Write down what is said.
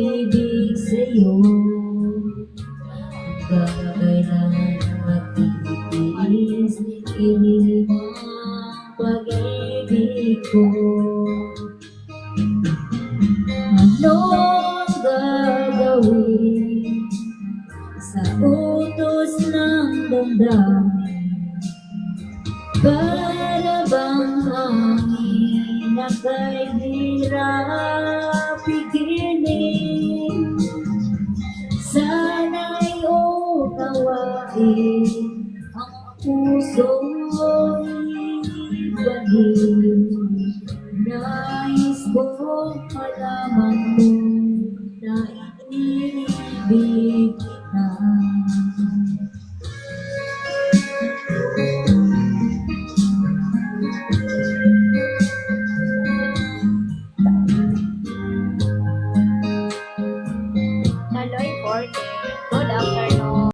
pag-ibig sa'yo. Kailangan matitiis, inig ang pag-ibig ko. Ano ang gagawin sa utos ng damdamin? Para bang hangin na kay hirap pigilin? Sana'y unawain ang puso'y bahid. Nais kong malaman mo na iniibig kita. Maloy Forte.